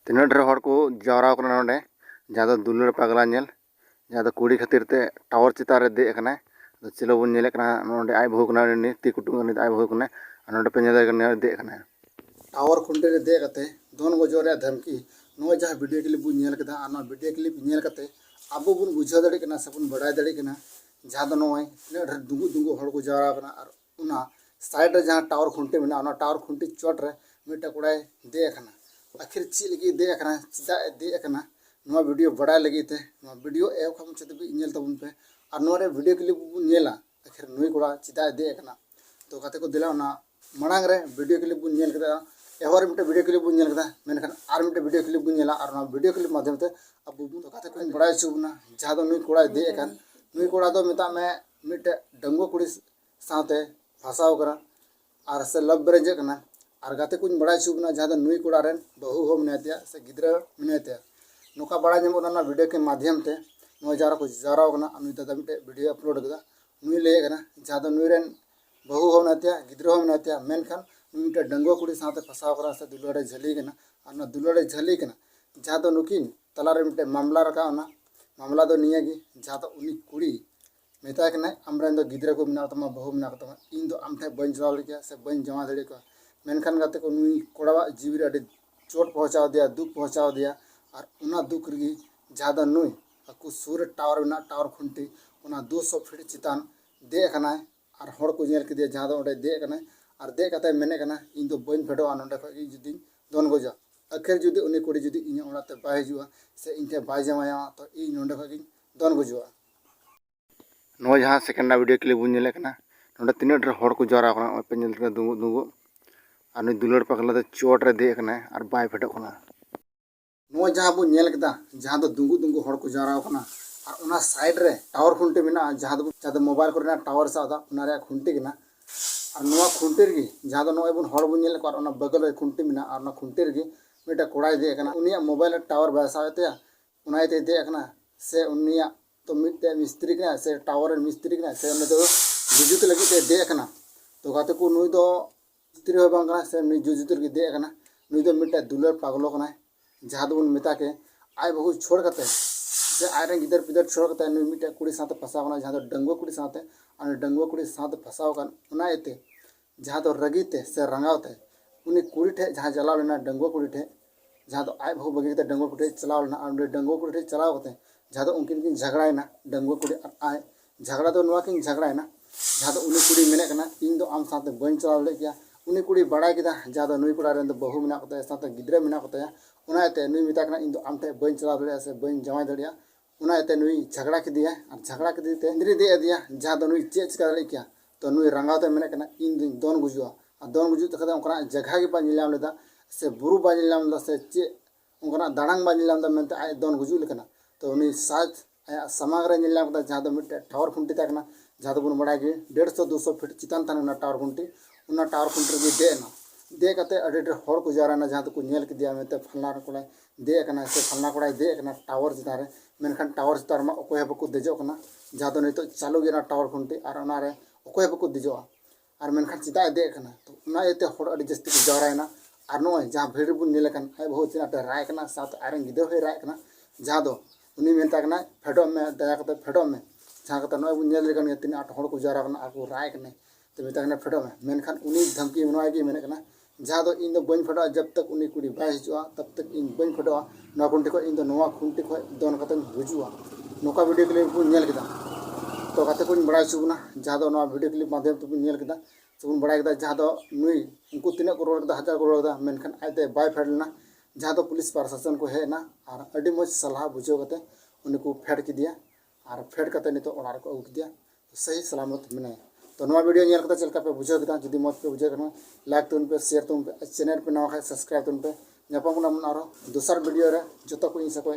तीना ढेर हर को जावरा नोडे जहाँ दो दुलर पगला नेल जहाँ दो कुड़ी खातिर ते टावर चितान रे दे कना चिलो बन नेले कना नोडे आय बहु कना नि ती कुटुंग नि आय बहु कना नोडे पे नेले कना दे कना टावर खुंटे रे दे कते दोन गजो रे धमकी नो जहाँ वीडियो क्लिप बु नेल कदा आना वीडियो क्लिप नेल कते आबो बुन बुझा दड़े कना से बुन बड़ाय दड़े कना जहाँ दो नोय तीना ढेर दुंगु दुंगु हर को जावरा कना और उना साइड रे जहाँ टावर खुंटे मेना उना टावर खुंटी चोट रे मिटा कुड़ाय दे कना आखिर ची लगी दे कना चिदा दे कना नो वीडियो बड़ा लगी थे नो वीडियो ए खम चते भी नेल तबुन पे और नो रे वीडियो क्लिप बु नेला आखिर नुई कोड़ा चिदा दे कना तो कते को दिला ना मणांग रे वीडियो क्लिप बु नेल कदा एहर मिटे वीडियो क्लिप बु नेल कदा मेनखान आर मिटे वीडियो क्लिप बु नेला और ना वीडियो क्लिप माध्यम ते अब बु तो कते को बड़ा चुबना जहां दो नुई कोड़ा दे कन नुई कोड़ा दो मिता में मिटे डंगो कुड़ी साथे फसाव करा और से लब ब्रेज कना और गाते कुछ बड़ा चुबना जहाँ दो नुई कोड़ा रेन बहु हो मिनातिया से गिद्रा मिनातिया नोका बड़ा जमोना वीडियो के माध्यम ते नो जारा को जारा कना नुई दादा मिटे वीडियो अपलोड कदा नुई ले कना जहाँ दो नुई रेन बहु हो मिनातिया गिद्रा हो मिनातिया मेनखान नुई मिटे डंगो कुड़ी साथे फसाव करा से दुलड़े झली कना और ना दुलड़े झली कना जहाँ दो नुकिन तलारे मिटे मामला रखा ना मामला दो निया गी जहाँ दो उनी कुड़ी मेता कना आमरेन दो गिद्रा को मिना तमा बहु मिना तमा इन दो आमठे बन चलाव लिया से बन जमा दड़े को मेनखान गाते को नुई कोड़ा जीवी रे चोट पहुंचाव दिया दुख पहुंचाव दिया और उना दुख रगी ज्यादा नुई aku sur टावर ना टावर खुंटी उना 200 फीट चितान दे कना और हड़ को नेल के जहाँ दो दे कना और दे कते मेने कना इन दो बन फेडो नोडे ख जुदी दोन गजा आखिर जुदी उनी कुड़ी जुदी इन ओड़ाते बाय हिजुआ से इनते बाय जमाया तो इन नोडे ख दोन गजुआ नो जहाँ सेकेंडा वीडियो क्लिप बु नेले कना नोडे तीना ढेर हड़ को जारा कना पे नेल के दुंगु दुंगु और नुई दुलड़ पगला दे चोट रे दे कना और बाय फेडो कना नो जहाँ बु नेल कदा जहाँ दो दुंगु दुंगु हड़ को जारा कना और उना साइड रे टावर खुंटे मेना जहाँ दो मोबाइल को टावर सादा उना रे खुंटे कना और नुआ खुंटे रे जहाँ दो नो बुन हड़ बु नेल को और उना बगल रे खुंटे मेना और उना खुंटे रे मेटा कोड़ाय दे कना उनिया मोबाइल टावर बैसाते उना ते दे कना से उनिया तो मिटे मिस्त्री कना से टावर मिस्त्री कना से उन दो जुजुत लगी ते दे कना तो गाते को नुई दो मिस्त्री हो बांग कना से नुई जुजुत लगी दे कना नुई दो मिटे दुलर पागलो कना जहाँ दो मेता के आय बहु छोड़ कते से आयरन गिदर पिदर छोड़ कते नुई मिटे कुड़ी साथे फसाव कना जहाँ दो डंगो कुड़ी साथे और डंगो कुड़ी साथे फसाव कन उना एते जहाँ दो रगीते से रंगावते उनी कुड़ी ठे जहाँ चलाव लेना डंगो कुड़ी ठे जहाँ दो आय बहु बगी डंगो कुड़ी चलाव लेना और डंगो कुड़ी ठे चलाव कते जहाँ दो उनकिन किन झगड़ायना डंगो कुड़ी आय झगड़ा दो नुआ किन झगड़ायना जहाँ दो उनी कुड़ी मेने कना इन दो आम साथे बन चलाव ले गया उनी कुड़ी बड़ा किदा जहाँ दो नुई कोड़ा रेन दो बहु मेना कते साथे गिद्रा मेना कते उनाते नुई मिता कना इन दो आमठे बन चलाव दड़िया से बन जमाय दड़िया उनाते नुई झगड़ा किदिया और झगड़ा किदीते इंद्री दे दिया जहाँ दो नुई चेक चिका दड़े किया तो नुई रंगावते मेने कना इन दिन दोन गुजुआ और दोन गुजु तक उनका जगह के बा नीलाम लेदा से बुरु बा नीलाम दा से चे उनका दाड़ांग बा नीलाम दा मेनते आय दोन गुजु लेकना तो उनी साथ समाग रे नीलाम दा जहाँ दो मिटे टावर खुंटी तकना जहाँ दो बुन बड़ा के 150 200 फीट चितान ताना टावर खुंटी उना टावर खुंटी गे देना दे कते अडे हड़ को जाराना जहाँ को नेल के दिया मेते फलना कोड़ा दे कना से फलना कोड़ा दे कना टावर चितान रे मेनखान टावर चितान मा ओकोय बको देजो कना जहाँ दो नितो चालू गेना टावर खुंटी और उना रे ओकोय बको देजो और मेनखान चिता दे कना तो उना एते हड़ अडे जस्ती को जारायना और नोय जहाँ भीड़ बुन नेल कन आय बहुत चिना ते राय कना साथ आयरन गिदर होय राय कना जहाँ दो उनी मेनता कना फेडो में दया कते फेडो में जहाँ कते नोय बुन नेल लेकन तीन आठ हड़ को जारा कना आको राय कने तो मेता कना फेडो में मेनखान उनी धमकी मनवाय गी मेने कना जहाँ दो इन दो बन फेडो जब तक उनी कुड़ी बाय हिजुआ तब तक इन बन फेडो नोआ खुंटी को इन दो नोआ खुंटी को दोन कते बुजुआ नोका वीडियो क्लिप को नेल केदा तो कते को बड़ा चुबना जहाँ दो नोआ वीडियो क्लिप माध्यम तो नेल केदा सबन बड़ा केदा जहाँ दो नुई उनको तीना को रोड दा हजार को रोड दा मेनखान आयते बाय फेडना जहाँ दो पुलिस प्रशासन को हेना और अडी मज सलाह बुझो कते उनको फेड के दिया और फेड कते नितो ओणार को उठ दिया सही सलामत मिने तो नवा वीडियो नेल कते चलका पे बुझो केदा जदी मत पे बुझो कना लाइक तुन पे शेयर तुन पे चैनल पे नवा खाय सब्सक्राइब तुन पे नपम ना मन आरो दूसर वीडियो रे जतो को इन सको